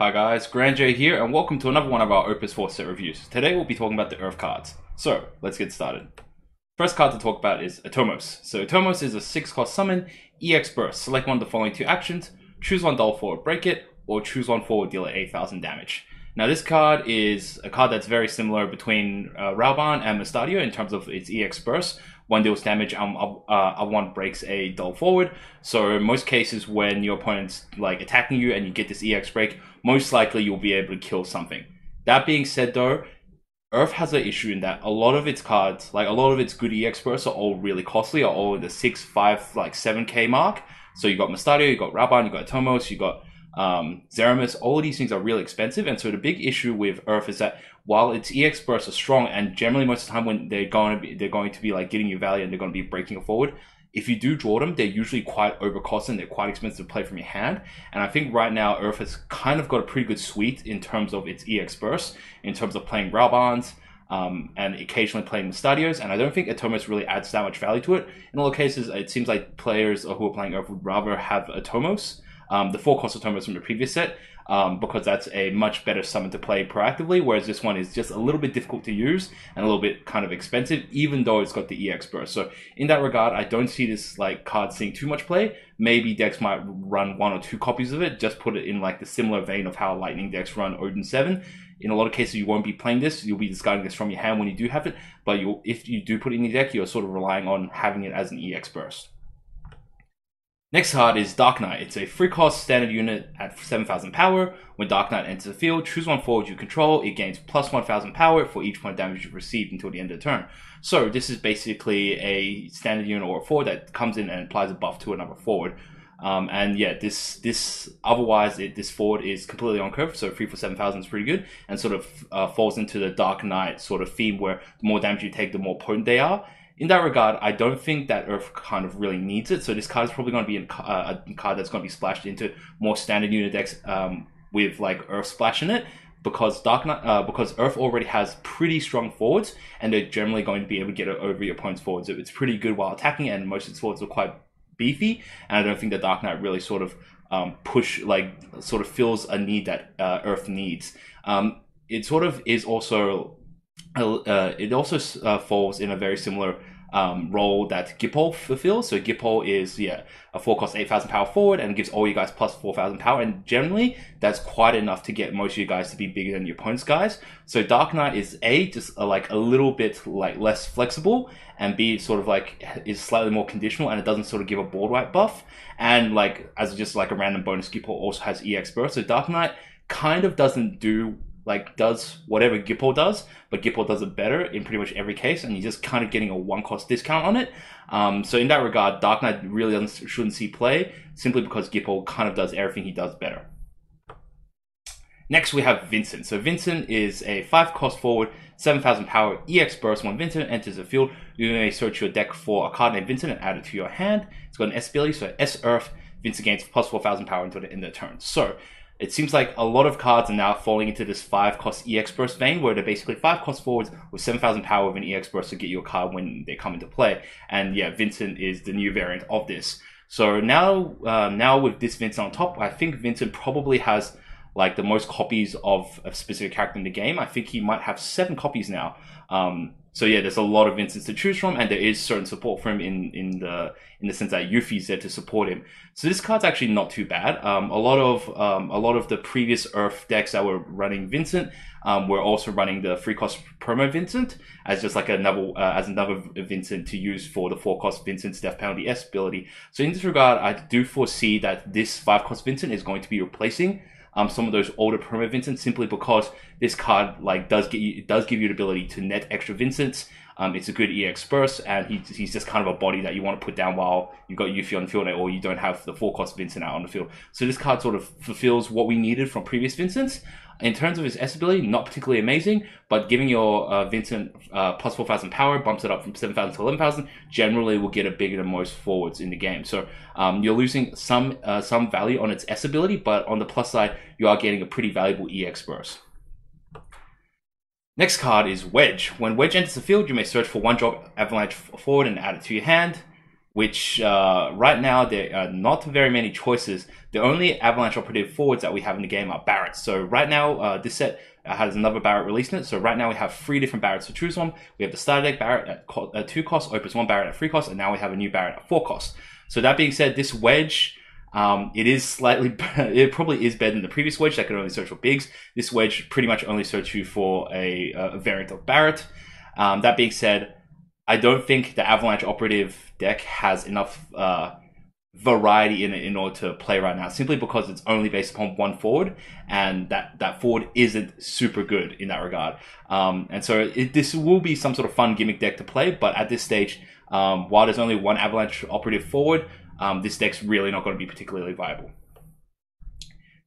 Hi guys, Grand J here, and welcome to another one of our Opus 4 set reviews. Today we'll be talking about the Earth cards. So, let's get started. First card to talk about is Atomos. So Atomos is a 6-cost summon, EX Burst. Select one of the following two actions, choose one dull forward, break it, or choose one forward, deal it 8,000 damage. Now this card is a card that's very similar between Rubon and Mustadio in terms of its EX Burst. One deals damage, one breaks a dull forward. So in most cases when your opponent's attacking you and you get this EX break, most likely you'll be able to kill something. That being said though, Earth has an issue in that a lot of its cards, a lot of its good EX bursts are all really costly, are all in the 6, 5, 7k mark. So you got Mustadio, you got Rubon, you got Atomos, you got Zeramis. All of these things are really expensive, and so the big issue with Earth is that while its EX bursts are strong, and generally most of the time when they're going to be getting you value and they're going to be breaking it forward, if you do draw them, they're usually quite overcosted and they're quite expensive to play from your hand. And I think right now Earth has kind of got a pretty good suite in terms of its EX bursts, in terms of playing Rubons, and occasionally playing Mustadios, and I don't think Atomos really adds that much value to it. In all cases, it seems like players who are playing Earth would rather have Atomos, the 4-cost Atomos from the previous set, because that's a much better summon to play proactively, whereas this one is just a little bit difficult to use and a little bit kind of expensive, even though it's got the EX burst. So in that regard, I don't see this card seeing too much play. Maybe decks might run 1 or 2 copies of it, just put it in the similar vein of how Lightning decks run Odin 7. In a lot of cases, you won't be playing this. You'll be discarding this from your hand when you do have it, but if you do put it in your deck, you're sort of relying on having it as an EX burst. Next card is Dark Knight. It's a 3-cost standard unit at 7,000 power. When Dark Knight enters the field, choose one forward you control. It gains plus 1,000 power for each point of damage you've received until the end of the turn. So this is basically a standard unit or a forward that comes in and applies a buff to another forward. And yeah, this forward is completely on curve, so 3 for 7,000 is pretty good, and sort of falls into the Dark Knight sort of theme where the more damage you take, the more potent they are. In that regard, I don't think that Earth kind of really needs it, so this card is probably going to be a card that's going to be splashed into more standard unit decks with Earth splash in it, because because Earth already has pretty strong forwards, and they're generally going to be able to get it over your opponent's forwards. So it's pretty good while attacking, and most of its forwards are quite beefy, and I don't think the Dark Knight really sort of fills a need that Earth needs. It sort of is also falls in a very similar role that Gipol fulfills. So Gipol is a 4-cost 8,000 power forward and gives all you guys plus 4,000 power, and generally that's quite enough to get most of you guys to be bigger than your opponent's guys. So Dark Knight is just a little bit less flexible, and B sort of is slightly more conditional, and it doesn't sort of give a board wipe buff, and as just a random bonus, Gipol also has EX burst. So Dark Knight kind of doesn't do does whatever Gipol does, but Gipol does it better in pretty much every case, and you're just kind of getting a 1-cost discount on it. So in that regard, Dark Knight really shouldn't see play, simply because Gipol kind of does everything he does better. Next we have Vincent. So Vincent is a 5-cost forward, 7,000 power EX burst. When Vincent enters the field, you may search your deck for a card named Vincent and add it to your hand. It's got an S ability, so S Earth. Vincent gains plus 4,000 power until the end of the turn. So it seems like a lot of cards are now falling into this 5-cost EX burst vein, where they're basically 5-cost forwards with 7,000 power with an EX burst to get you a card when they come into play. And yeah, Vincent is the new variant of this. So now with this Vincent on top, I think Vincent probably has the most copies of a specific character in the game. I think he might have 7 copies now. So yeah, there's a lot of Vincents to choose from, and there is certain support for him in the sense that Yuffie's there to support him. So this card's actually not too bad. A lot of the previous Earth decks that were running Vincent were also running the 3-cost promo Vincent as just another Vincent to use for the 4-cost Vincent's death penalty S ability. So in this regard, I do foresee that this 5-cost Vincent is going to be replacing some of those older promo Vincents, simply because this card does give you the ability to net extra Vincents. It's a good EX burst, and he's just kind of a body that you want to put down while you've got Yuffie on the field, or you don't have the 4-cost Vincent out on the field. So this card sort of fulfills what we needed from previous Vincents. In terms of his S ability, not particularly amazing, but giving your Vincent plus 4,000 power bumps it up from 7,000 to 11,000. Generally, will get it bigger than most forwards in the game. So you're losing some value on its S ability, but on the plus side, you are getting a pretty valuable EX burst. Next card is Wedge. When Wedge enters the field, you may search for 1-drop Avalanche forward and add it to your hand. which right now there are not very many choices. The only Avalanche operative forwards that we have in the game are Barretts. So right now, this set has another Barrett released in it. So right now we have 3 different Barretts to choose from. We have the starter deck Barrett at 2 cost, Opus 1 Barrett at 3 cost, and now we have a new Barrett at 4 cost. So that being said, this Wedge, it is slightly, it probably is better than the previous Wedge that could only search for bigs. This Wedge pretty much only search you for a variant of Barrett. That being said, I don't think the Avalanche operative deck has enough variety in it in order to play right now, simply because it's only based upon one forward, and that forward isn't super good in that regard. And so this will be some sort of fun gimmick deck to play, but at this stage, while there's only one Avalanche operative forward, this deck's really not going to be particularly viable.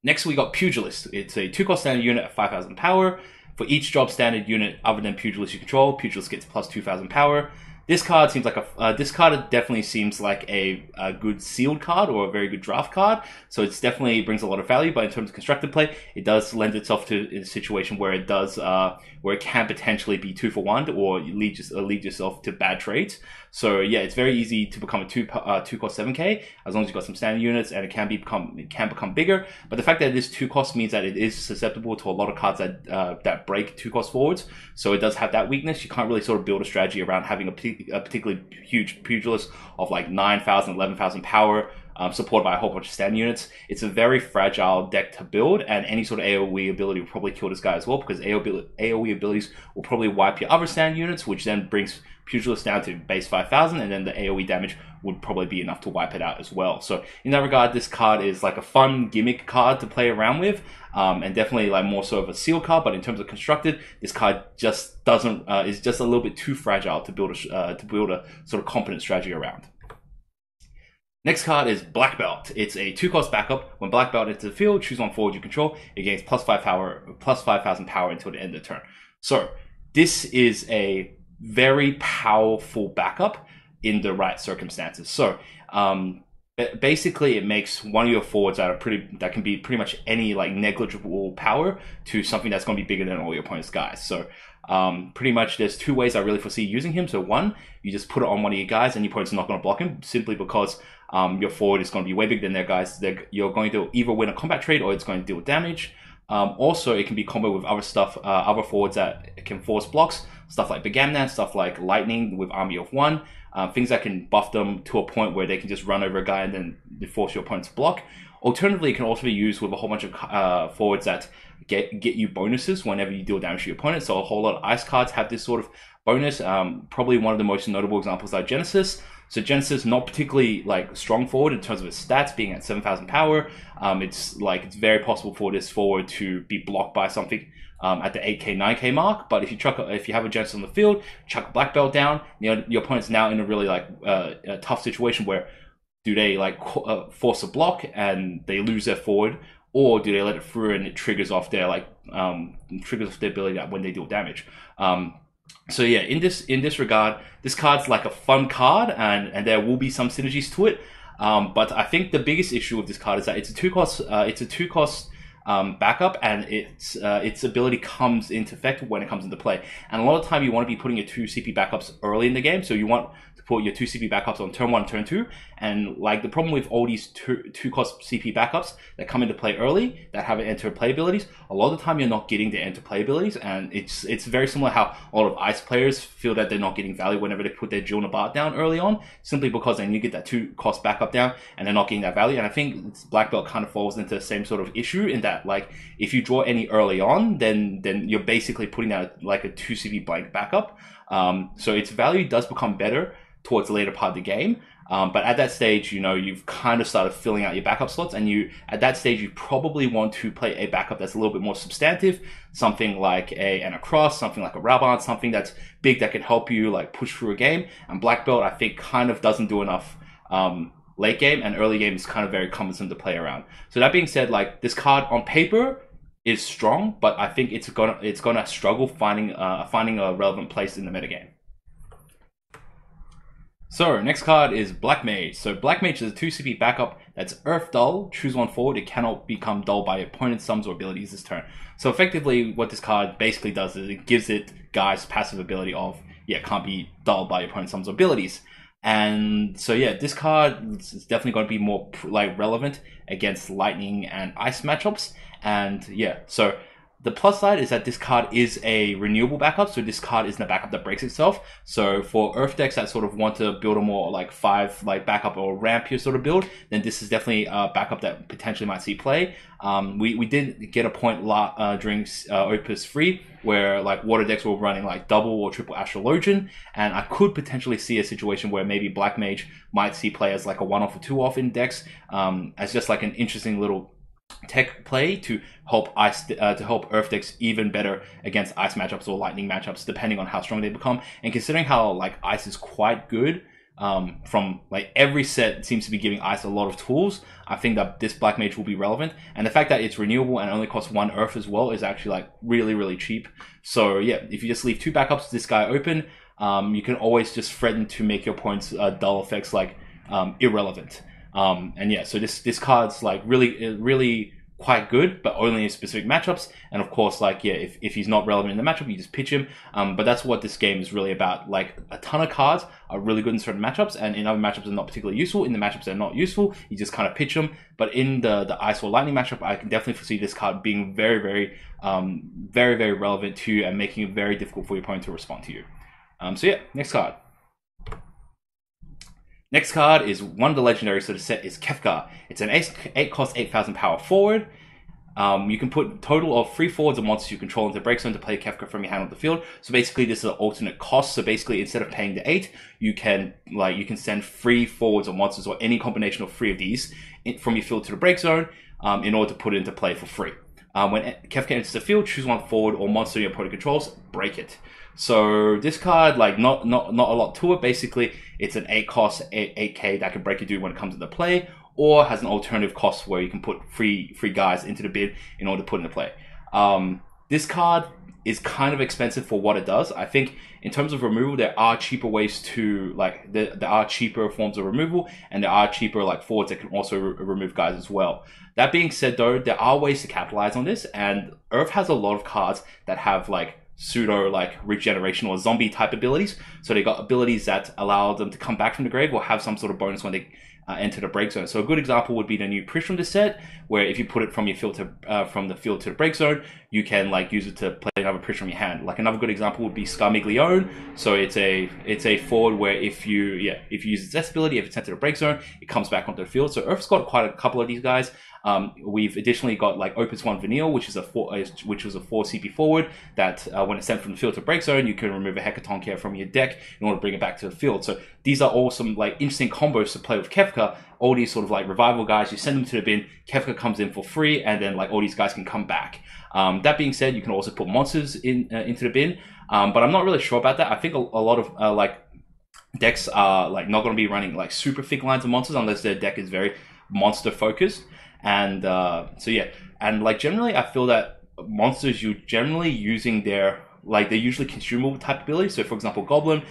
Next, we got Pugilist. It's a 2-cost standard unit at 5,000 power. For each job standard unit other than Pugilist you control, Pugilist gets plus 2,000 power. This card seems like this card definitely seems like a good sealed card or a very good draft card. So it's definitely brings a lot of value. But in terms of constructed play, it does lend itself to a situation where it does where it can potentially be 2 for 1 or lead yourself to bad trades. So yeah, it's very easy to become a 2 cost 7k as long as you've got some standard units, and it can become bigger. But the fact that it is 2 cost means that it is susceptible to a lot of cards that break 2 cost forwards. So it does have that weakness. You can't really sort of build a strategy around having a particularly huge Pugilist of like 9,000, 11,000 power, supported by a whole bunch of stand units. It's a very fragile deck to build, and any sort of AoE ability will probably kill this guy as well, because AoE abilities will probably wipe your other stand units, which then brings Pugilist down to base 5,000, and then the AoE damage would probably be enough to wipe it out as well. So in that regard, this card is like a fun gimmick card to play around with, and definitely like more so of a seal card. But in terms of constructed, this card just doesn't is just a little bit too fragile to build a sort of competent strategy around. Next card is Black Belt. It's a 2-cost backup. When Black Belt enters the field, choose one forward you control. It gains plus 5,000 power until the end of the turn. So this is a very powerful backup in the right circumstances. So basically, it makes one of your forwards that can be pretty much any like negligible power to something that's going to be bigger than all your opponent's guys. So pretty much there's 2 ways I really foresee using him. So one, you just put it on one of your guys and your opponent's not going to block him, simply because your forward is going to be way bigger than their guys. You're going to either win a combat trade or it's going to deal damage. Also, it can be comboed with other stuff, other forwards that can force blocks, stuff like Begamnan, stuff like Lightning with Army of 1, things that can buff them to a point where they can just run over a guy and then force your opponent's block. Alternatively, it can also be used with a whole bunch of forwards that get you bonuses whenever you deal damage to your opponent. So a whole lot of ice cards have this sort of bonus. Probably one of the most notable examples are Genesis. So Genesis, not particularly like strong forward in terms of its stats, being at 7,000 power. It's very possible for this forward to be blocked by something at the 8k, 9k mark. But if you have a Genesis on the field, chuck a Black Belt down, your opponent's now in a really a tough situation where do they force a block and they lose their forward, or do they let it through and it triggers off their ability when they deal damage. So yeah, in this regard, this card's like a fun card, and there will be some synergies to it. But I think the biggest issue with this card is that it's a 2-cost backup, and its ability comes into effect when it comes into play. And a lot of time you want to be putting your 2 CP backups early in the game, so you want to put your 2 CP backups on turn 1, turn 2. And like the problem with all these 2-cost CP backups that come into play early, that have enter play abilities, a lot of the time you're not getting the enter play abilities, and it's very similar how a lot of ice players feel that they're not getting value whenever they put their Jewel Nabat down early on, simply because they need to get that 2-cost backup down and they're not getting that value. And I think Black Belt kind of falls into the same sort of issue, in that like if you draw any early on, then you're basically putting out like a 2 CP blank backup. So its value does become better towards the later part of the game. But at that stage, you've kind of started filling out your backup slots, and at that stage, you probably want to play a backup that's a little bit more substantive, something like a Cross, something like a Rubon, something that's big that can help you like push through a game. And Black Belt, I think, kind of doesn't do enough late game, and early game is kind of very cumbersome to play around. So that being said, like this card on paper is strong, but I think it's gonna struggle finding a relevant place in the metagame. So, next card is Black Mage. So, Black Mage is a 2 CP backup that's Earth Dull. Choose one forward. It cannot become dull by opponent's sums or abilities this turn. So, effectively, what this card basically does is it gives it guys passive ability of, can't be dulled by opponent's sums or abilities. And so yeah, this card is definitely going to be more like relevant against lightning and ice matchups. And yeah, so the plus side is that this card is a renewable backup, so this card isn't a backup that breaks itself. So for Earth decks that sort of want to build a more like 5 like backup or rampier sort of build, then this is definitely a backup that potentially might see play. We did get a point during Opus 3 where like water decks were running like double or triple Astrologian, and I could potentially see a situation where maybe Black Mage might see play as like a 1-off or 2-off in decks, as just like an interesting little tech play to help Earth decks even better against ice matchups or lightning matchups, depending on how strong they become. And considering how like ice is quite good, from like every set seems to be giving ice a lot of tools, I think that this Black Mage will be relevant. And the fact that it's renewable and only costs 1 Earth as well is actually like really cheap. So yeah, if you just leave 2 backups to this guy open, you can always just threaten to make your opponent's dull effects like irrelevant. And yeah, so this card's like really quite good, but only in specific matchups. And of course, like yeah, if he's not relevant in the matchup, you just pitch him. But that's what this game is really about. Like a ton of cards are really good in certain matchups, and in other matchups they're not particularly useful. In the matchups they're not useful, you just kind of pitch them. But in the ice or lightning matchup, I can definitely foresee this card being very relevant to you and making it very difficult for your opponent to respond to you. So yeah, next card. Next card is one of the legendaries of the set is Kefka. It's an 8 cost 8,000 power forward. You can put a total of 3 forwards and monsters you control into break zone to play Kefka from your hand on the field. So basically this is an alternate cost. So basically instead of paying the 8, you can send 3 forwards or monsters or any combination of 3 of these from your field to the break zone in order to put it into play for free. When Kefka enters the field, choose 1 forward or monster your opponent controls, break it. So this card, like not a lot to it. Basically, it's an 8 cost 8k that can break a dude when it comes into play, or has an alternative cost where you can put free guys into the bid in order to put into play. This card is kind of expensive for what it does. I think in terms of removal, there are cheaper ways to like there are cheaper forms of removal, and there are cheaper like forwards that can also remove guys as well. That being said, though, there are ways to capitalize on this, and Earth has a lot of cards that have like pseudo like regeneration or zombie type abilities. So they got abilities that allow them to come back from the grave or have some sort of bonus when they enter the break zone. So a good example would be the new Prish from this set, where if you put it from your field to from the field to the break zone, you can like use it to play another Prish from your hand. Like another good example would be Scarmiglione. So it's a forward where if you use its S ability, if it's sent to the break zone, it comes back onto the field. So Earth's got quite a couple of these guys. We've additionally got like Opus 1 Vanille, which was a 4 CP forward that when it's sent from the field to break zone, you can remove a Hecate from your deck in order to bring it back to the field. So these are all some like interesting combos to play with Kefka. All these sort of like revival guys, you send them to the bin, Kefka comes in for free, and then like all these guys can come back. That being said, you can also put monsters into the bin, but I'm not really sure about that. I think a lot of like decks are like not going to be running like super thick lines of monsters unless their deck is very monster focused. And so yeah, and like generally I feel that monsters you're generally using they're usually consumable type abilities. So for example, Goblin,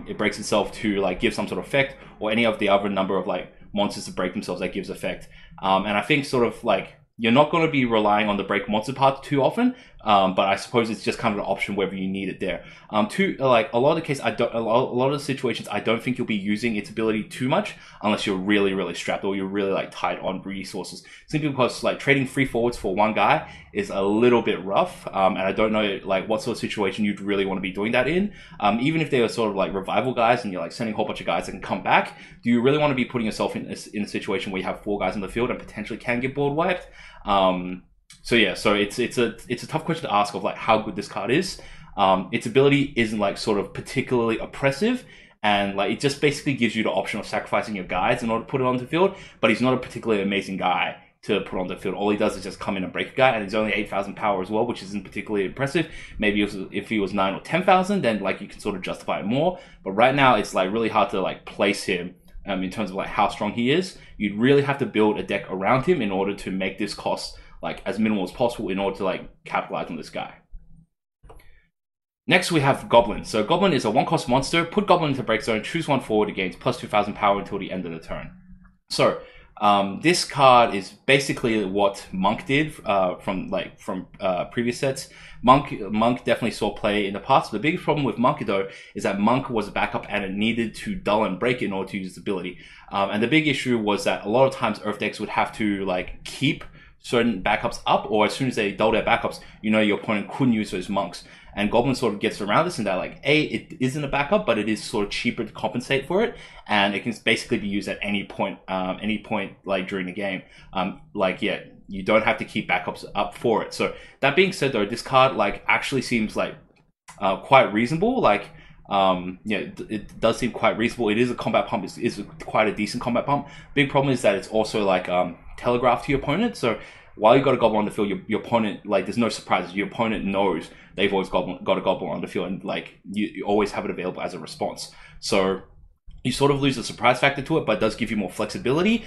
it breaks itself to like give some sort of effect, or any of the other number of like monsters to break themselves that gives effect. And I think sort of like you're not going to be relying on the break monster part too often, but I suppose it's just kind of an option whether you need it there. Like a lot of the case, a lot of the situations, I don't think you'll be using its ability too much unless you're really strapped or you're really like tight on resources. Simply because like trading 3 forwards for 1 guy is a little bit rough, and I don't know like what sort of situation you'd really want to be doing that in. Even if they are sort of like revival guys and you're like sending a whole bunch of guys that can come back, do you really want to be putting yourself in a situation where you have 4 guys on the field and potentially can get board wiped? So yeah, so it's a tough question to ask of like how good this card is. Its ability isn't like sort of particularly oppressive, and like it just basically gives you the option of sacrificing your guys in order to put it onto the field, but he's not a particularly amazing guy to put on the field. All he does is just come in and break a guy, and he's only 8,000 power as well, which isn't particularly impressive. Maybe if he was 9 or 10,000, then like you can sort of justify it more. But right now, it's like really hard to like place him in terms of like how strong he is. You'd really have to build a deck around him in order to make this cost like as minimal as possible in order to like capitalize on this guy. Next we have Goblin. So Goblin is a 1-cost monster. Put Goblin into break zone, choose 1 forward, it gains plus 2,000 power until the end of the turn. So This card is basically what Monk did from previous sets. Monk definitely saw play in the past. The biggest problem with Monk though is that Monk was a backup and it needed to dull and break in order to use its ability. And the big issue was that a lot of times Earth decks would have to like keep certain backups up, or as soon as they dull their backups, you know your opponent couldn't use those monks. And Goblin sort of gets around this in that, like, it isn't a backup, but it is sort of cheaper to compensate for it, and it can basically be used at any point like during the game. You don't have to keep backups up for it. So that being said, though, this card like actually seems like quite reasonable. Like, it does seem quite reasonable. It is a combat pump. Is quite a decent combat pump. Big problem is that it's also like telegraphed to your opponent. So while you got a Goblin on the field, your opponent, like, there's no surprises. Your opponent knows they've always got a Goblin on the field, and like you always have it available as a response. So you sort of lose the surprise factor to it, but it does give you more flexibility,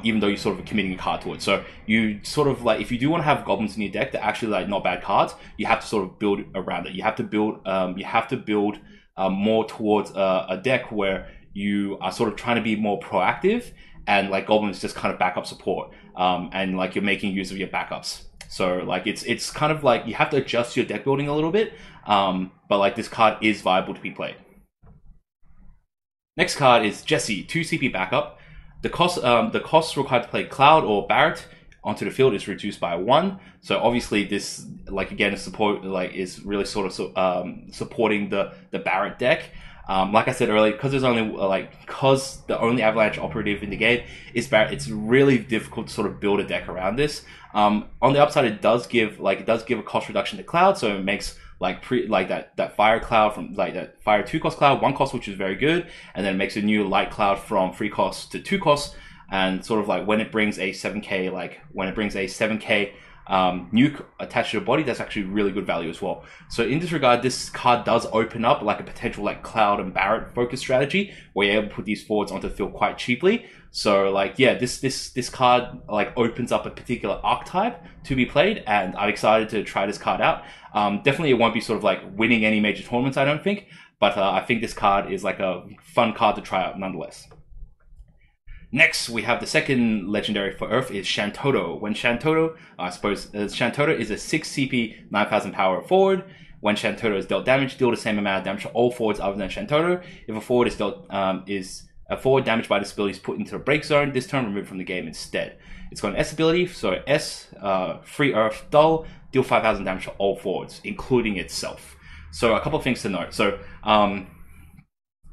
even though you're sort of committing a card to it. So you sort of like, if you do want to have Goblins in your deck, they're actually like not bad cards. You have to sort of build around it. You have to build more towards a deck where you are sort of trying to be more proactive, and like Goblin is just kind of backup support, and like you're making use of your backups. So like it's kind of like you have to adjust your deck building a little bit, but like this card is viable to be played. Next card is Jessie, 2 CP backup. The cost required to play Cloud or Barret onto the field is reduced by 1. So obviously this, like, again, is really sort of supporting the Barret deck. Like I said earlier, because there's only because the only Avalanche operative in the game is Barret, it's really difficult to sort of build a deck around this. On the upside, it does give a cost reduction to Cloud, so it makes that Fire Cloud from that Fire 2 cost Cloud 1 cost, which is very good, and then it makes a new Light Cloud from 3 cost to 2 cost, and sort of like when it brings a 7k nuke attached to your body, that's actually really good value as well. So in this regard, this card does open up like a potential like Cloud and Barret focus strategy where you're able to put these forwards onto the field quite cheaply. So like, yeah, this card like opens up a particular archetype to be played, and I'm excited to try this card out. Definitely it won't be sort of like winning any major tournaments, I don't think, but I think this card is like a fun card to try out nonetheless. Next, we have the second legendary for Earth is Shantoto. When Shantoto, Shantoto is a 6 CP, 9000 power forward. When Shantoto is dealt damage, deal the same amount of damage to all forwards other than Shantoto. If a forward is forward damaged by this ability is put into a break zone, this turn removed from the game instead. It's got an S ability, so S, free Earth, dull, deal 5000 damage to all forwards, including itself. So a couple of things to note. So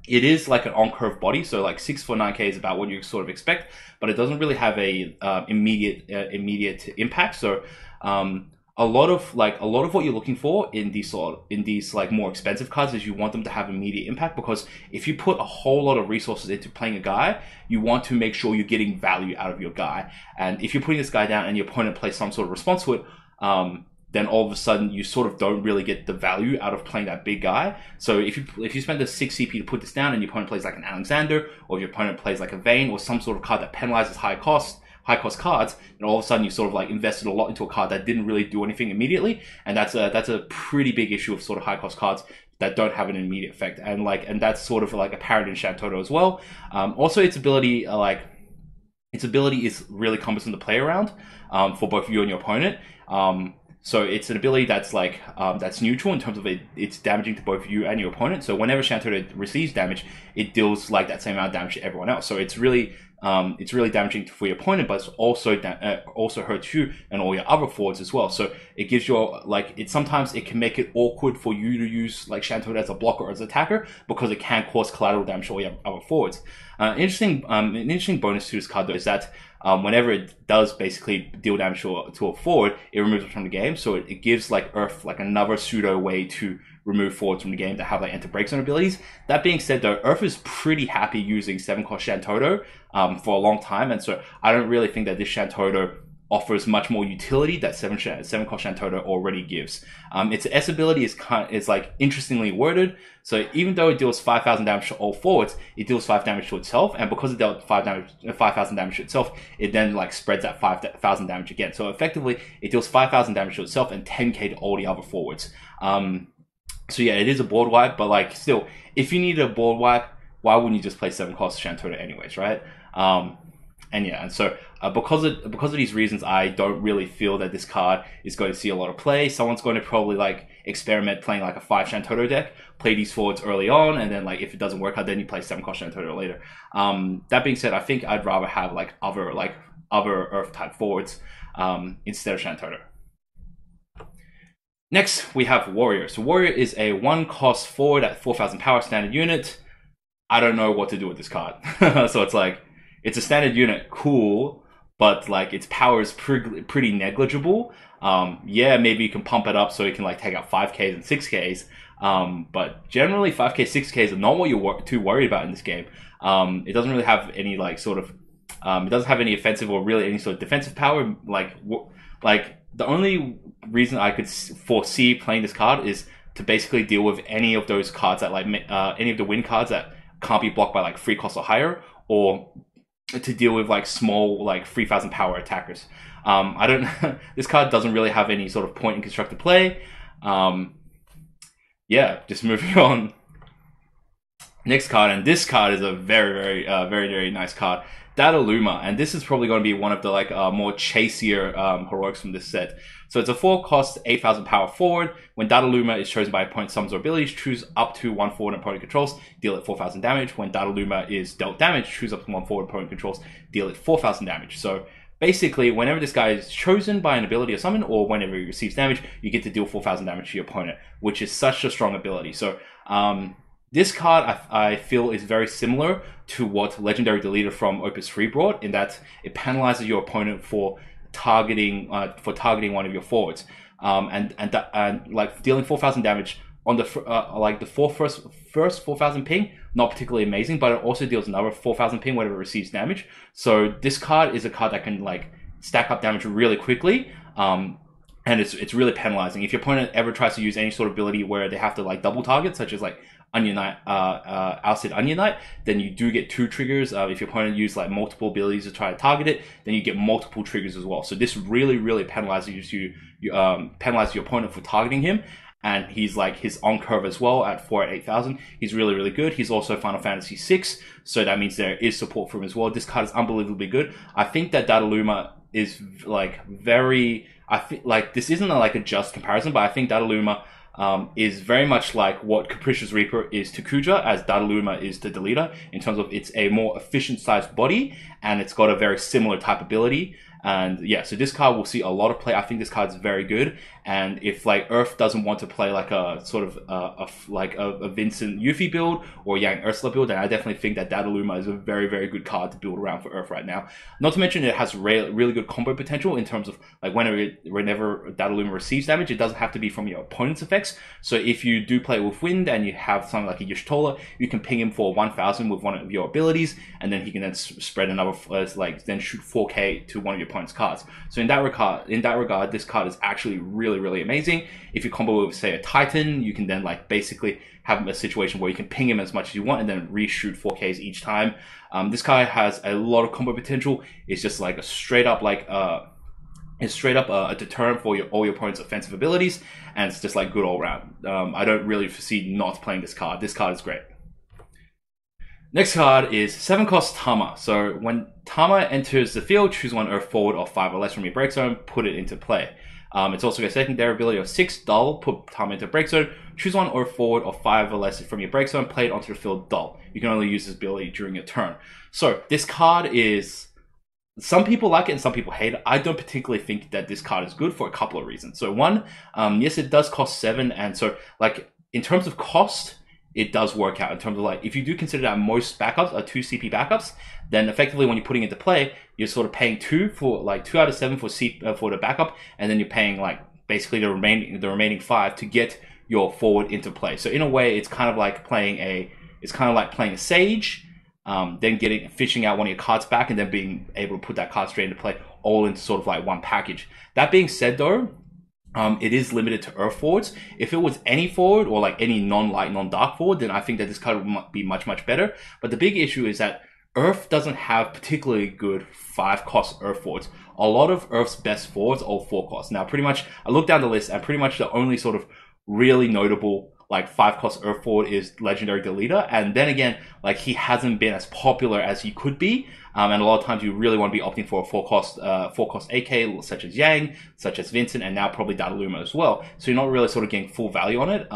it is like an on-curve body, so like 6 for 9k is about what you sort of expect, but it doesn't really have a immediate impact. So a lot of what you're looking for in these like more expensive cards is you want them to have immediate impact, because if you put a whole lot of resources into playing a guy, you want to make sure you're getting value out of your guy. And if you're putting this guy down and your opponent plays some sort of response to it, then all of a sudden you sort of don't really get the value out of playing that big guy. So if you spend the 6 CP to put this down and your opponent plays like an Alexander, or your opponent plays like a Vayne, or some sort of card that penalizes high cost cards, and all of a sudden you sort of like invested a lot into a card that didn't really do anything immediately, and that's a pretty big issue of sort of high cost cards that don't have an immediate effect, and that's sort of like apparent in Shantoto as well. Also, its ability is really cumbersome to play around for both you and your opponent. So it's an ability that's like that's neutral in terms of it's damaging to both you and your opponent. So whenever Shantoto receives damage, it deals like that same amount of damage to everyone else. So it's really damaging for your opponent, but it's also hurts you and all your other forwards as well. So it gives you sometimes it can make it awkward for you to use like Shantoto as a blocker or as an attacker, because it can cause collateral damage to all your other forwards. An interesting bonus to this card though is that whenever it does basically deal damage to a forward, it removes it from the game. So it gives like Earth like another pseudo way to remove forwards from the game that have like enter break zone abilities. That being said though, Earth is pretty happy using 7 cost Shantoto for a long time, and so I don't really think that this Shantoto offers much more utility that 7 cost Shantoto already gives. Its S ability is like interestingly worded. So even though it deals 5000 damage to all forwards, it deals 5 damage to itself, and because it dealt 5000 damage to itself, it then like spreads that 5000 damage again. So effectively, it deals 5000 damage to itself and 10k to all the other forwards. So yeah, it is a board wipe, but like still, if you need a board wipe, why wouldn't you just play 7 cost Shantoto anyways, right? And yeah, and so because of these reasons, I don't really feel that this card is going to see a lot of play. Someone's going to probably like experiment playing like a 5 Shen Toto deck, play these forwards early on, and then like if it doesn't work out, then you play 7 cost Shen Toto later. That being said, I think I'd rather have like other Earth type forwards instead of Shen Toto. Next, we have Warrior. So Warrior is a 1 cost forward at 4,000 power standard unit. I don't know what to do with this card. So it's like, it's a standard unit, cool, but like its power is pretty negligible. Yeah, maybe you can pump it up so you can like take out 5Ks and 6Ks. But generally 5K, 6Ks are not what you're too worried about in this game. It doesn't really have any like sort of, it doesn't have any offensive or really any sort of defensive power. Like the only reason I could foresee playing this card is to basically deal with any of those cards that like any of the win cards that can't be blocked by like 3 costs or higher, or to deal with like small like 3,000 power attackers. I don't. This card doesn't really have any sort of point in constructed play. Yeah, just moving on. Next card, and this card is a very nice card. Data Luma, and this is probably going to be one of the like more chasier heroics from this set. So it's a 4 cost 8,000 power forward. When Data Luma is chosen by opponent summons or abilities, choose up to 1 forward opponent controls, deal it 4,000 damage. When Data Luma is dealt damage, choose up to 1 forward opponent controls, deal it 4,000 damage. So basically, whenever this guy is chosen by an ability or summon, or whenever he receives damage, you get to deal 4,000 damage to your opponent, which is such a strong ability. So this card, I feel, is very similar to what Legendary Deleter from Opus 3 brought, in that it penalizes your opponent for targeting one of your forwards, and like dealing 4,000 damage on the like the first 4,000 ping, not particularly amazing, but it also deals another 4,000 ping whenever it receives damage. So this card is a card that can like stack up damage really quickly. And it's really penalizing. If your opponent ever tries to use any sort of ability where they have to like double target, such as like Onion Knight, Ousted Onion Knight, then you do get 2 triggers. If your opponent uses like multiple abilities to try to target it, then you get multiple triggers as well. So this really penalizes you, penalizes your opponent for targeting him. And he's like his on curve as well at 4 at 8,000. He's really good. He's also Final Fantasy 6, so that means there is support for him as well. This card is unbelievably good. I think that Data Luma is like very. I think like this isn't like a just comparison, but I think Data Luma is very much like what Capricious Reaper is to Kuja, as Data Luma is to Deleter, in terms of it's a more efficient sized body and it's got a very similar type ability. And yeah, so this card will see a lot of play. I think this card is very good. And if like Earth doesn't want to play like a sort of a Vincent Yuffie build or Yang Ursula build, then I definitely think that Data Luma is a very good card to build around for Earth right now. Not to mention it has really good combo potential in terms of like whenever Data Luma receives damage, it doesn't have to be from your opponent's effects. So if you do play with Wind and you have something like a Y'shtola, you can ping him for 1,000 with one of your abilities, and then he can then spread another then shoot 4K to one of your opponent's cards. So in that regard, this card is actually really amazing. If you combo with, say, a Titan, you can then like basically have a situation where you can ping him as much as you want and then reshoot 4Ks each time. This card has a lot of combo potential. It's just like a straight up a deterrent for all your opponent's offensive abilities, and it's just like good all around. I don't really foresee not playing this card. This card is great. Next card is 7 cost Tama. So when Tama enters the field, choose 1 Earth forward or 5 or less from your break zone, put it into play. It's also got a secondary ability of 6 dull, put Tama into break zone, choose 1 Earth forward or 5 or less from your break zone, play it onto the field dull. You can only use this ability during your turn. So this card is, some people like it and some people hate it. I don't particularly think that this card is good for a couple of reasons. So one, yes, it does cost 7, and so like in terms of cost, it does work out in terms of like, if you do consider that most backups are 2 CP backups, then effectively when you're putting it into play, you're sort of paying 2 out of 7 for the backup, and then you're paying like basically the remaining 5 to get your forward into play. So in a way, it's kind of like playing a Sage, then fishing out one of your cards back, and then being able to put that card straight into play, all into sort of like one package. That being said, though, it is limited to Earth forwards. If it was any forward or like any non-light, non-dark forward, then I think that this card would be much better. But the big issue is that Earth doesn't have particularly good 5 cost Earth forwards. A lot of Earth's best forwards are all 4 costs. Now, pretty much, I looked down the list, and pretty much the only sort of really notable like 5-cost Earth Forward is Legendary Deleter, and then again, like he hasn't been as popular as he could be, and a lot of times you really want to be opting for a 4-cost AK such as Yang, such as Vincent, and now probably Luma as well. So you're not really sort of getting full value on it,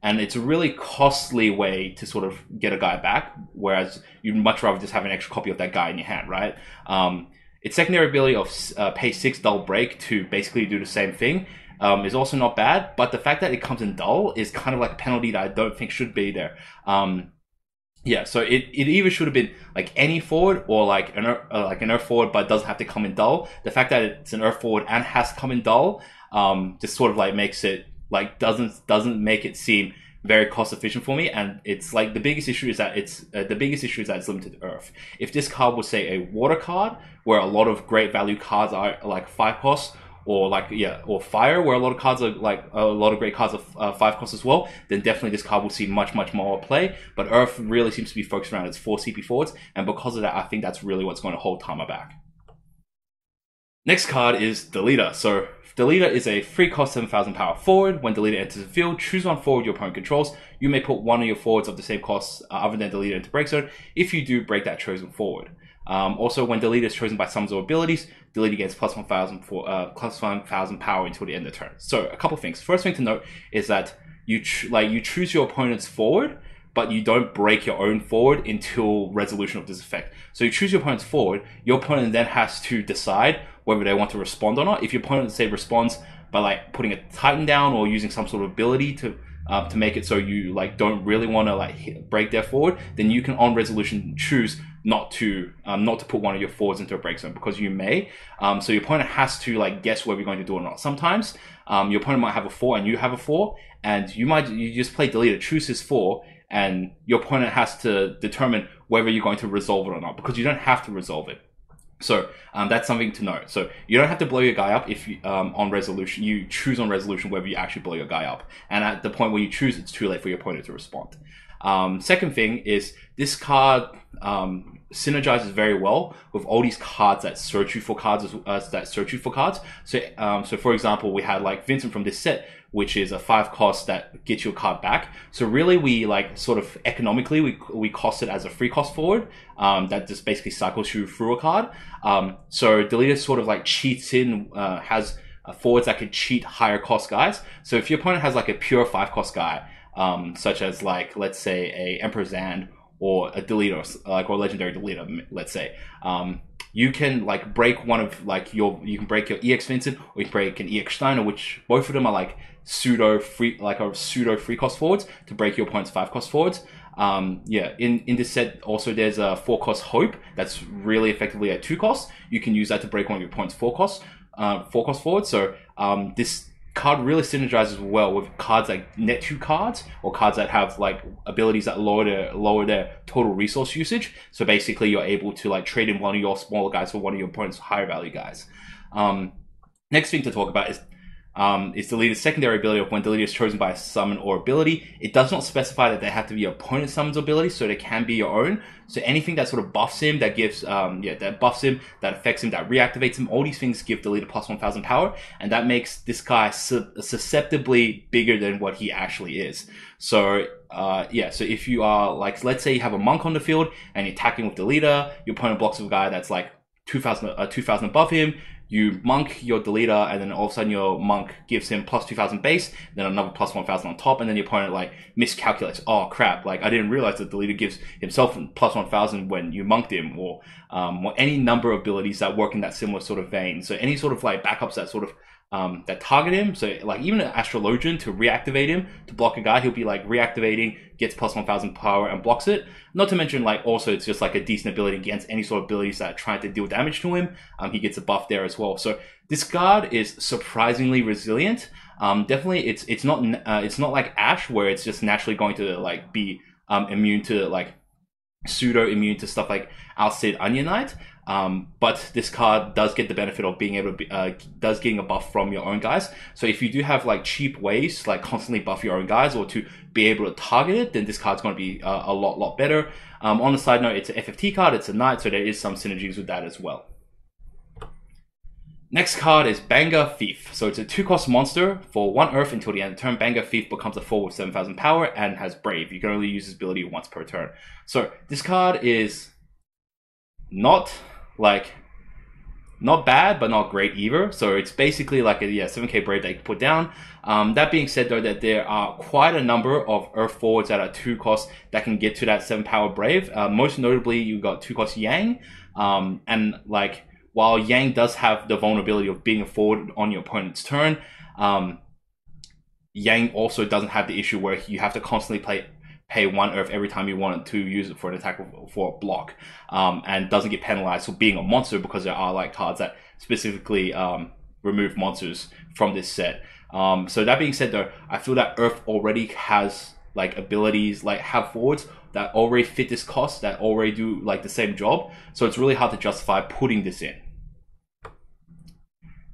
and it's a really costly way to sort of get a guy back, whereas you'd much rather just have an extra copy of that guy in your hand, right? Its secondary ability of pay 6 dull break to basically do the same thing is also not bad, but the fact that it comes in dull is kind of like a penalty that I don't think should be there. Yeah, so it either should have been like any forward or like an Earth Forward, but doesn't have to come in dull. The fact that it's an Earth Forward and has to come in dull, just sort of like makes it like doesn't make it seem very cost efficient for me. And it's like the biggest issue is that it's limited to Earth. If this card was say a water card, where a lot of great value cards are like 5 costs, or like or fire, where a lot of cards are like a lot of great cards are 5 costs as well, then definitely this card will see much more play. But Earth really seems to be focused around its 4 CP forwards, and because of that, I think that's really what's going to hold Tama back. Next card is Deleter. So Deleter is a 3-cost 7,000 power forward. When Deleter enters the field, choose one forward your opponent controls. You may put one of your forwards of the same cost other than Deleter into break zone. If you do, break that chosen forward. Also, when Deleter is chosen by summons or abilities, Deleter gains plus 1,000 power until the end of the turn. So a couple of things. First thing to note is that you choose your opponent's forward, but you don't break your own forward until resolution of this effect. So you choose your opponent's forward. Your opponent then has to decide whether they want to respond or not. If your opponent, say, responds by like putting a Titan down or using some sort of ability to make it so you like don't really want to like break their forward, then you can on resolution choose not to put one of your forwards into a break zone, because you may. So your opponent has to like guess whether you're going to do it or not. Sometimes your opponent might have a 4 and you have a 4, and you just play Deleter, choose his 4, and your opponent has to determine whether you're going to resolve it or not, because you don't have to resolve it. So that's something to note. So you don't have to blow your guy up if you, on resolution. You choose on resolution whether you actually blow your guy up. And at the point where you choose, it's too late for your opponent to respond. Second thing is this card synergizes very well with all these cards that search you for cards. So for example, we had like Vincent from this set, which is a 5-cost that gets you a card back. So really, we like sort of economically we cost it as a 3-cost forward that just basically cycles you through a card. So Deleter sort of like cheats in, has forwards that can cheat higher cost guys. So if your opponent has like a pure 5-cost guy, such as like let's say a Emperor Zand or a Deleter, or Legendary Deleter, let's say. You can like break one of like you can break your EX Vincent, or you can break an EX Steiner, which both of them are like pseudo 3-cost forwards to break your opponent's 5-cost forwards. In this set also there's a 4-cost Hope that's really effectively a 2-cost. You can use that to break one of your opponent's 4-cost forwards. So this card really synergizes well with cards like net 2 cards, or cards that have like abilities that lower their total resource usage. So basically you're able to like trade in one of your smaller guys for one of your opponent's higher value guys. Next thing to talk about is Deleter's secondary ability of when Deleter is chosen by a summon or ability. It does not specify that they have to be your opponent's summons or ability, so they can be your own. So anything that sort of buffs him, that gives, that buffs him, that affects him, that reactivates him, all these things give Deleter plus 1,000 power, and that makes this guy susceptibly bigger than what he actually is. So, so if you are, like, let's say you have a monk on the field, and you're attacking with Deleter, your opponent blocks with a guy that's like 2,000 above him, you monk your Deleter, and then all of a sudden your monk gives him plus 2,000 base, then another plus 1,000 on top, and then your opponent like miscalculates. Oh crap, like I didn't realize that Deleter gives himself plus 1,000 when you monked him, or any number of abilities that work in that similar sort of vein. So any sort of like backups that sort of that target him. So like even an Astrologian to reactivate him, to block a guy, he'll be like reactivating, gets plus 1,000 power and blocks it. Not to mention like also it's just like a decent ability against any sort of abilities that are trying to deal damage to him. He gets a buff there as well. So this card is surprisingly resilient. Definitely it's not like Ash, where it's just naturally going to like be immune to like pseudo immune to stuff like Alcid Onion Knight. But this card does get the benefit of being able to getting a buff from your own guys. So if you do have like cheap ways to like constantly buff your own guys, or to be able to target it, then this card's going to be a lot better. On the side note, it's an FFT card, it's a knight, so there is some synergies with that as well. Next card is Banger Thief. So it's a 2-cost monster for 1 Earth until the end of the turn. Banger Thief becomes a 4 with 7,000 power and has Brave. You can only use this ability once per turn. So this card is not bad, but not great either. So it's basically like a 7k Brave that you can put down. That being said, though, that there are quite a number of Earth forwards that are 2 costs that can get to that 7 power Brave. Most notably, you got 2 cost Yang, and like, while Yang does have the vulnerability of being a forward on your opponent's turn, Yang also doesn't have the issue where you have to constantly pay 1 Earth every time you want to use it for an attack or for a block, and doesn't get penalized for being a monster, because there are like cards that specifically remove monsters from this set. So that being said, though, I feel that Earth already has like abilities, like have forwards that already fit this cost, that already do like the same job. So it's really hard to justify putting this in.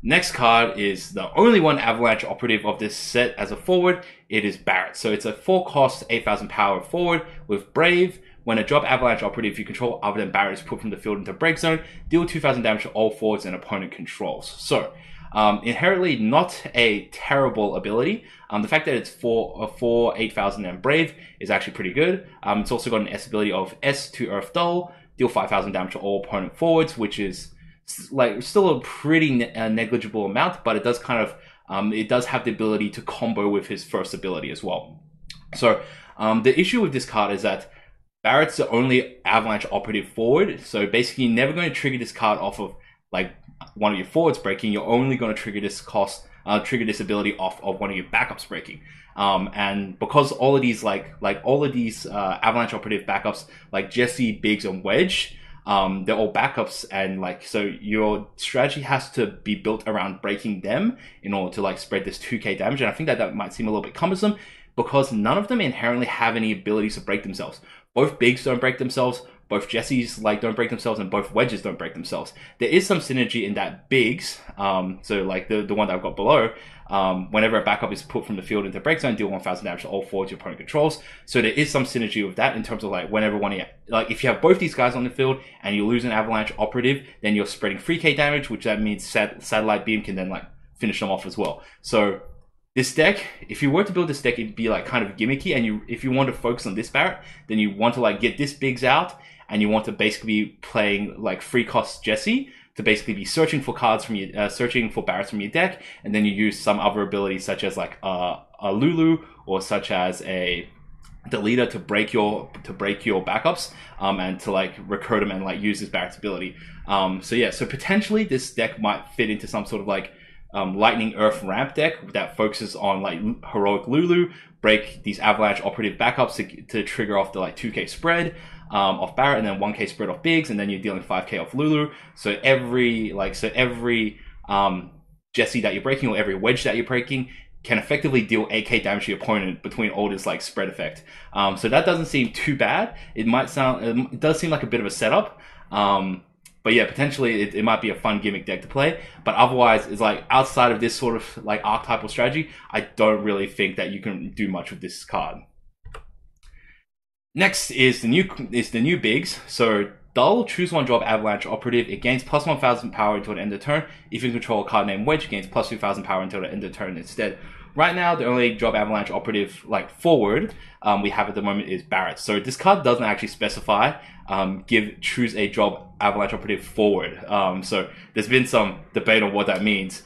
Next card is the only one Avalanche operative of this set as a forward. It is Barret. So it's a 4-cost, 8,000 power forward with Brave. When a job Avalanche operative you control other than Barret is put from the field into break zone, deal 2,000 damage to all forwards an opponent controls. So inherently not a terrible ability. The fact that it's 4, 8,000 and Brave is actually pretty good. It's also got an S ability of S to Earth Dull, deal 5,000 damage to all opponent forwards, which is like still a pretty negligible amount, but it does kind of it does have the ability to combo with his first ability as well. So the issue with this card is that Barret's the only Avalanche operative forward, so basically you're never going to trigger this card off of like one of your forwards breaking. You're only going to trigger this trigger this ability off of one of your backups breaking. And because all of these Avalanche operative backups like Jessie, Biggs, and Wedge, they're all backups, and like, so your strategy has to be built around breaking them in order to like spread this 2k damage. And I think that might seem a little bit cumbersome because none of them inherently have any abilities to break themselves. Both Biggs don't break themselves, both Jessies like don't break themselves, and both Wedges don't break themselves. There is some synergy in that Biggs, so like the one that I've got below, whenever a backup is put from the field into break zone, deal 1,000 damage to all forwards your opponent controls. So there is some synergy with that in terms of like whenever one of you, like if you have both these guys on the field and you lose an Avalanche operative, then you're spreading 3k damage, which that means Satellite Beam can then like finish them off as well. So this deck, if you were to build this deck, it'd be like kind of gimmicky, and if you want to focus on this Barret, then you want to like get this Biggs out, and you want to basically be playing like 3-cost Jessie to basically be searching for cards from your, searching for Barrets from your deck, and then you use some other abilities such as like a Lulu or such as a Deleter to break your backups, and to like recur them and like use this Barret's ability. So yeah, so potentially this deck might fit into some sort of like Lightning Earth ramp deck that focuses on like heroic Lulu, break these Avalanche operative backups to trigger off the like 2k spread off Barret, and then 1k spread off Biggs, and then you're dealing 5k off Lulu. So every Jessie that you're breaking or every Wedge that you're breaking can effectively deal 8k damage to your opponent between all this like spread effect. So that doesn't seem too bad. It does seem like a bit of a setup. But yeah, potentially it might be a fun gimmick deck to play. But otherwise, it's like outside of this sort of like archetypal strategy, I don't really think that you can do much with this card. Next is the new Biggs. So Dull, choose one job Avalanche operative. It gains plus 1,000 power until the end of turn. If you control a card named Wedge, it gains plus 2,000 power until the end of turn instead. Right now, the only job Avalanche operative like forward we have at the moment is Barret. So this card doesn't actually specify choose a job Avalanche operative forward. So there's been some debate on what that means.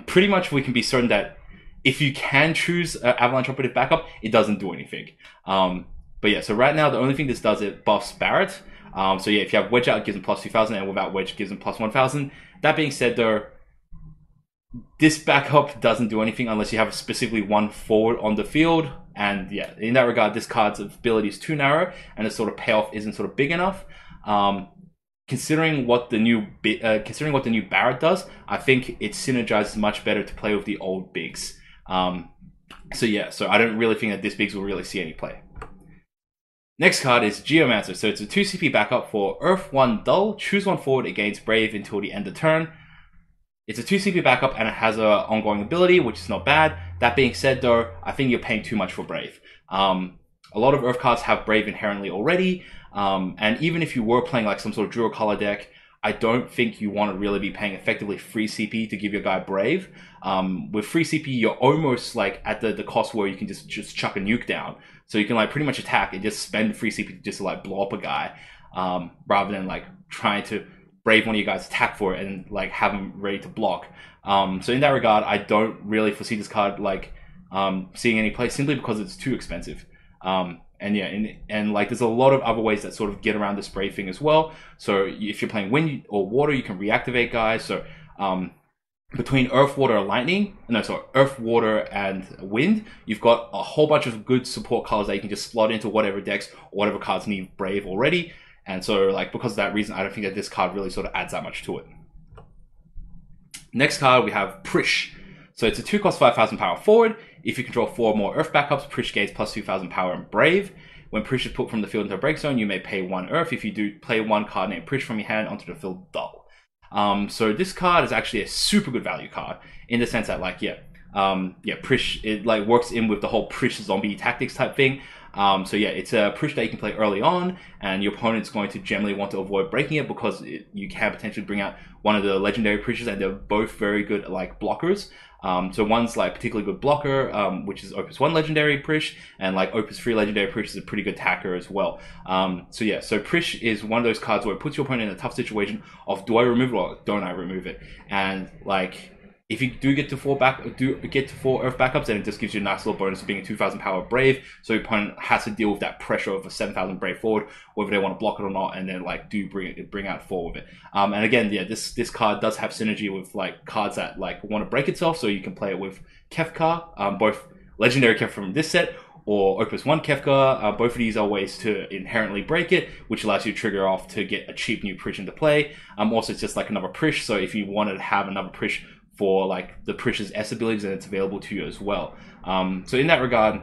Pretty much we can be certain that if you can choose Avalanche operative backup, it doesn't do anything. But yeah, so right now the only thing this does, it buffs Barret. So yeah, if you have Wedge out, it gives him plus 2,000, and without Wedge, it gives him plus 1,000. That being said, though, this backup doesn't do anything unless you have specifically one forward on the field. And yeah, in that regard, this card's ability is too narrow, and its sort of payoff isn't sort of big enough. Considering what the new Barret does, I think it synergizes much better to play with the old Biggs. So yeah, so I don't really think that this Biggs will really see any play. Next card is Geomancer. So it's a 2 CP backup for Earth 1 Dull. Choose one forward against Brave until the end of turn. It's a 2 CP backup, and it has an ongoing ability, which is not bad. That being said, though, I think you're paying too much for Brave. A lot of Earth cards have Brave inherently already, and even if you were playing like some sort of dual color deck, I don't think you want to really be paying effectively free CP to give your guy Brave. With free CP, you're almost like at the cost where you can just chuck a nuke down. So you can like pretty much attack and just spend free CP to just like blow up a guy, rather than like trying to Brave one of you guys, attack for it, and like have them ready to block. So in that regard, I don't really foresee this card like seeing any play simply because it's too expensive. And yeah, and like there's a lot of other ways that sort of get around this Brave thing as well. So if you're playing wind or water, you can reactivate guys. So between Earth, Water, Lightning, Earth, Water, and Wind, you've got a whole bunch of good support cards that you can just slot into whatever decks or whatever cards need Brave already. And so like because of that reason, I don't think that this card really sort of adds that much to it. Next card we have Prish. So it's a 2-cost 5,000 power forward. If you control 4 or more Earth backups, Prish gains plus 2,000 power and Brave. When Prish is put from the field into a break zone, you may pay 1 Earth. If you do, play 1 card named Prish from your hand onto the field dull. So this card is actually a super good value card in the sense that like, Prish, it like works in with the whole Prish zombie tactics type thing. So yeah, it's a Prish that you can play early on, and your opponent's going to generally want to avoid breaking it because you can potentially bring out one of the legendary Prishes, and they're both very good like blockers. So one's like particularly good blocker, which is Opus 1 legendary Prish, and like Opus 3 legendary Prish is a pretty good attacker as well. So yeah, so Prish is one of those cards where it puts your opponent in a tough situation of do I remove it or don't I remove it? And like if you do get to 4 Earth backups, then it just gives you a nice little bonus of being a 2,000 power Brave. So your opponent has to deal with that pressure of a 7,000 Brave forward, whether they want to block it or not, and then like bring out 4 with it. And again, yeah, this card does have synergy with like cards that like want to break itself. So you can play it with Kefka, both legendary Kefka from this set, or Opus 1 Kefka. Both of these are ways to inherently break it, which allows you to trigger off to get a cheap new Prish into play. Also, it's just like another Prish. So if you wanted to have another Prish for like the Prish's S abilities, and it's available to you as well. So in that regard,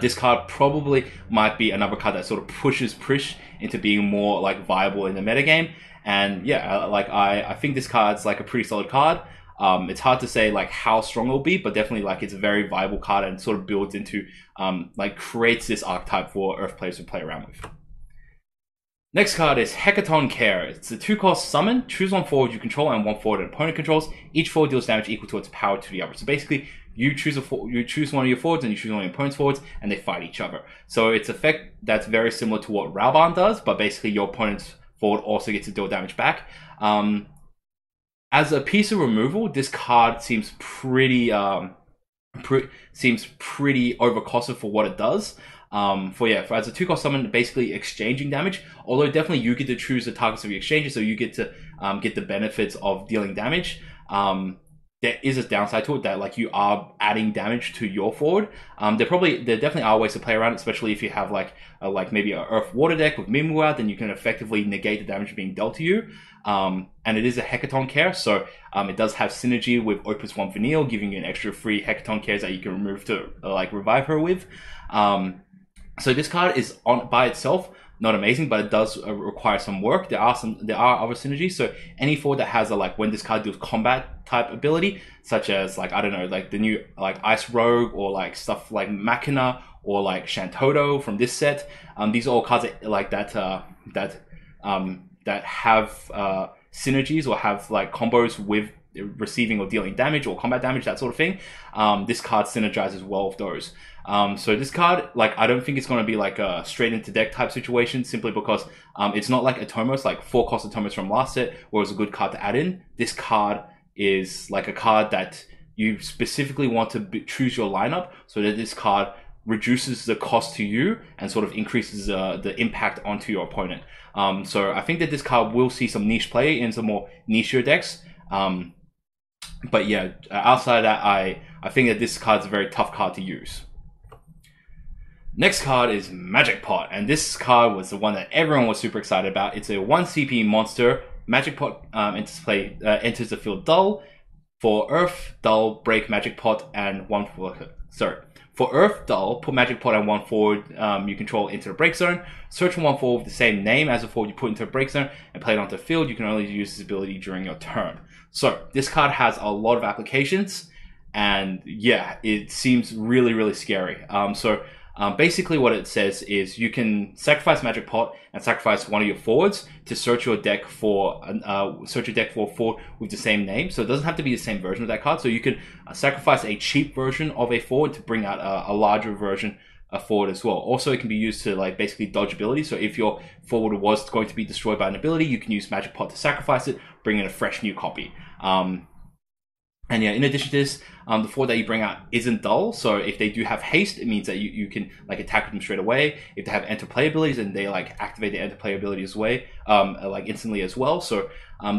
this card probably might be another card that sort of pushes Prish into being more like viable in the metagame. And yeah, like I think this card's like a pretty solid card. It's hard to say like how strong it'll be, but definitely like it's a very viable card and sort of builds into like creates this archetype for Earth players to play around with. Next card is Hecate Care. It's a 2-cost summon. Choose 1 forward you control and 1 forward an opponent controls. Each forward deals damage equal to its power to the other. So basically, you choose one of your forwards and you choose one of your opponent's forwards, and they fight each other. So it's effect that's very similar to what Rubon does, but basically your opponent's forward also gets to deal damage back. As a piece of removal, this card seems pretty overcosted for what it does. For as a 2-cost summon, basically exchanging damage, although definitely you get to choose the targets of your exchanges, so you get to get the benefits of dealing damage. There is a downside to it that like you are adding damage to your forward. There definitely are ways to play around it, especially if you have like maybe an Earth Water deck with Mimu out, then you can effectively negate the damage being dealt to you. And it is a Hecate Care, so it does have synergy with Opus 1 Vanille, giving you an extra free Hecate Cares that you can remove to like revive her with. So this card is by itself not amazing, but it does require some work. There are other synergies. So any forward that has a like when this card deals combat type ability, such as like I don't know, like the new like Ice Rogue or like stuff like Machina or like Shantoto from this set. These are all cards that like that have synergies or have like combos with receiving or dealing damage or combat damage, that sort of thing. This card synergizes well with those. So this card, like, I don't think it's going to be like a straight into deck type situation, simply because it's not like Atomos, like 4-cost Atomos from last set, where it was a good card to add in. This card is like a card that you specifically want to choose your lineup so that this card reduces the cost to you and sort of increases the impact onto your opponent. So I think that this card will see some niche play in some more nichier decks. But yeah, outside of that, I think that this card's a very tough card to use. Next card is Magic Pot, and this card was the one that everyone was super excited about. It's a 1 CP monster. Magic Pot enters the field dull. For Earth, dull, break Magic Pot, and 1 forward. For Earth, dull, put Magic Pot and 1 forward you control into the break zone. Search for 1 forward with the same name as the forward you put into the break zone and play it onto the field. You can only use this ability during your turn. So this card has a lot of applications, and yeah, it seems really, really scary. So Basically what it says is you can sacrifice Magic Pot and sacrifice one of your forwards to search your deck for a forward with the same name. So it doesn't have to be the same version of that card. So you can sacrifice a cheap version of a forward to bring out a larger version forward as well. Also, it can be used to like basically dodge ability. So if your forward was going to be destroyed by an ability, you can use Magic Pot to sacrifice it, bring in a fresh new copy. And yeah, in addition to this, the forward that you bring out isn't dull. So if they do have haste, it means that you can like attack them straight away. If they have enter play abilities, and they like activate the enter play ability as well, like instantly as well. So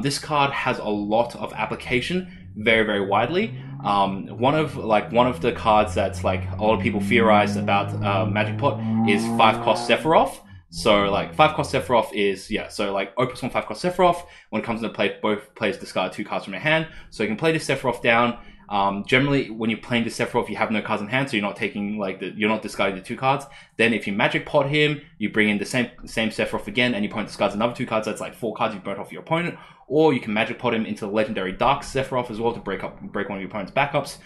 this card has a lot of application, very, very widely. One of the cards that's like a lot of people theorize about Magic Pot is 5-cost Sephiroth. So like 5-cost Sephiroth is, so like Opus 1 5-cost Sephiroth, when it comes into play, both players discard 2 cards from your hand. So you can play this Sephiroth down. Generally, when you're playing the Sephiroth, you have no cards in hand, so you're not taking you're not discarding the 2 cards. Then if you Magic Pot him, you bring in the same Sephiroth again, and your opponent discards another 2 cards. That's like 4 cards you've burnt off your opponent. Or you can Magic Pot him into the legendary Dark Sephiroth as well to break one of your opponent's backups.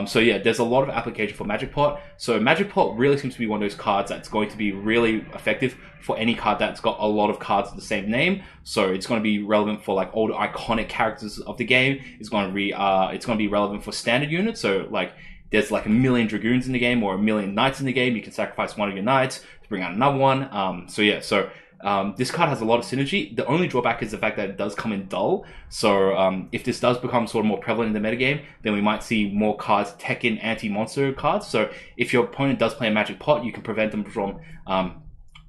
So yeah, there's a lot of application for Magic Pot. So Magic Pot really seems to be one of those cards that's going to be really effective for any card that's got a lot of cards with the same name. So it's going to be relevant for like all the iconic characters of the game. It's going to be relevant for standard units. So like there's like a million Dragoons in the game or a million Knights in the game. You can sacrifice one of your Knights to bring out another one. This card has a lot of synergy. The only drawback is the fact that it does come in dull. So if this does become sort of more prevalent in the metagame, then we might see more cards, Tekken anti-monster cards. So if your opponent does play a Magic Pot, you can prevent them from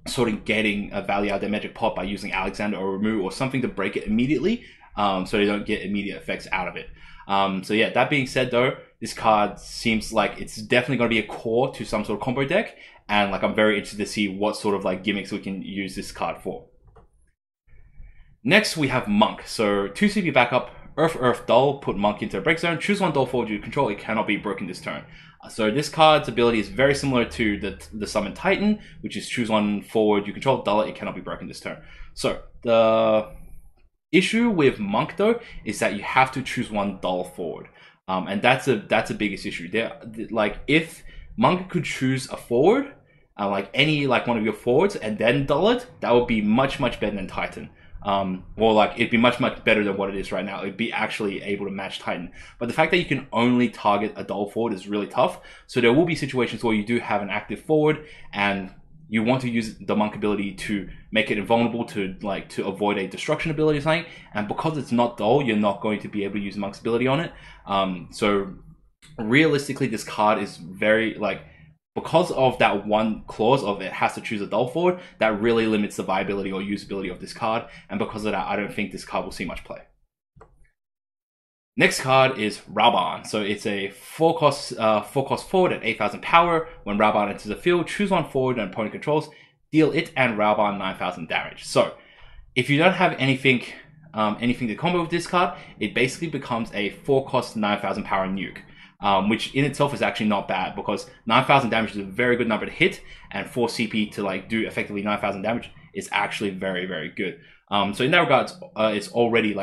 sort of getting a value out of their Magic Pot by using Alexander or Ramu or something to break it immediately, so they don't get immediate effects out of it. So yeah, that being said though, this card seems like it's definitely going to be a core to some sort of combo deck. And like I'm very interested to see what sort of like gimmicks we can use this card for. Next we have Monk. So 2 CP backup, Earth Dull, put Monk into a break zone, choose 1 Dull forward you control, it cannot be broken this turn. So this card's ability is very similar to the Summon Titan, which is choose 1 forward you control, dull it cannot be broken this turn. So the issue with Monk though is that you have to choose 1 dull forward. And that's a biggest issue. Like if Monk could choose a forward, like one of your forwards, and then dull it, that would be much, much better than Titan. Or like it'd be much, much better than what it is right now. It'd be actually able to match Titan. But the fact that you can only target a dull forward is really tough. So there will be situations where you do have an active forward and you want to use the Monk ability to make it invulnerable to avoid a destruction ability or something. And because it's not dull, you're not going to be able to use Monk's ability on it. So realistically, this card is very because of that one clause of it has to choose a dull forward, that really limits the viability or usability of this card. And because of that, I don't think this card will see much play. Next card is Rubon. So it's a 4-cost forward at 8,000 power. When Rubon enters the field, choose 1 forward and opponent controls, deal it and Rubon 9,000 damage. So if you don't have anything to combo with this card, it basically becomes a 4-cost 9,000 power nuke. Which in itself is actually not bad, because 9,000 damage is a very good number to hit, and 4 CP to do effectively 9,000 damage is actually very, very good. So in that regard, it's already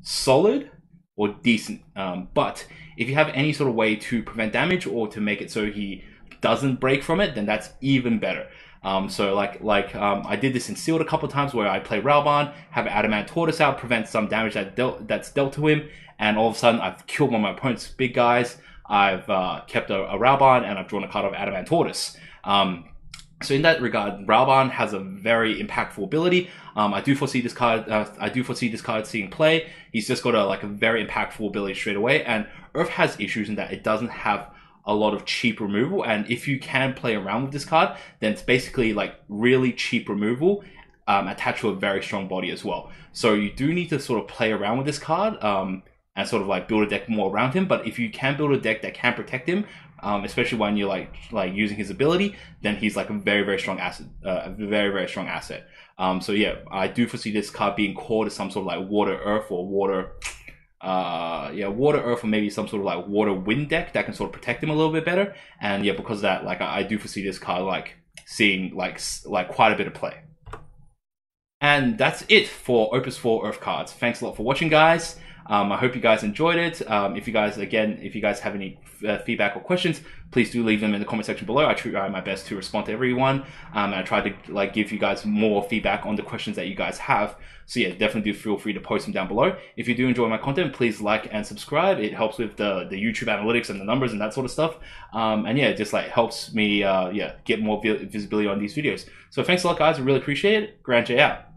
solid or decent. But if you have any sort of way to prevent damage or to make it so he doesn't break from it, then that's even better. I did this in Sealed a couple of times where I play Rubon, have Adamant Tortoise out, prevent some damage that's dealt to him, and all of a sudden I've killed one of my opponent's big guys, I've kept a Rubon, and I've drawn a card of Adamant Tortoise. So in that regard, Rubon has a very impactful ability. I do foresee this card seeing play. He's just got a very impactful ability straight away, and Earth has issues in that it doesn't have a lot of cheap removal, and if you can play around with this card, then it's basically really cheap removal attached to a very strong body as well. So you do need to sort of play around with this card and sort of build a deck more around him. But if you can build a deck that can protect him, especially when you're using his ability, then he's a very, very strong asset, So yeah, I do foresee this card being core to some sort of water earth or water earth, or maybe some sort of water wind deck that can sort of protect him a little bit better. And yeah, because of that, I do foresee this card seeing quite a bit of play. And that's it for Opus 4 Earth cards. Thanks a lot for watching, guys. I hope you guys enjoyed it. If you guys have any feedback or questions, please do leave them in the comment section below. I try my best to respond to everyone, and I try to give you guys more feedback on the questions that you guys have. So yeah, definitely do feel free to post them down below. If you do enjoy my content, please like and subscribe. It helps with the YouTube analytics and the numbers and that sort of stuff. And yeah, it just helps me get more visibility on these videos. So thanks a lot, guys. I really appreciate it. Grand J out.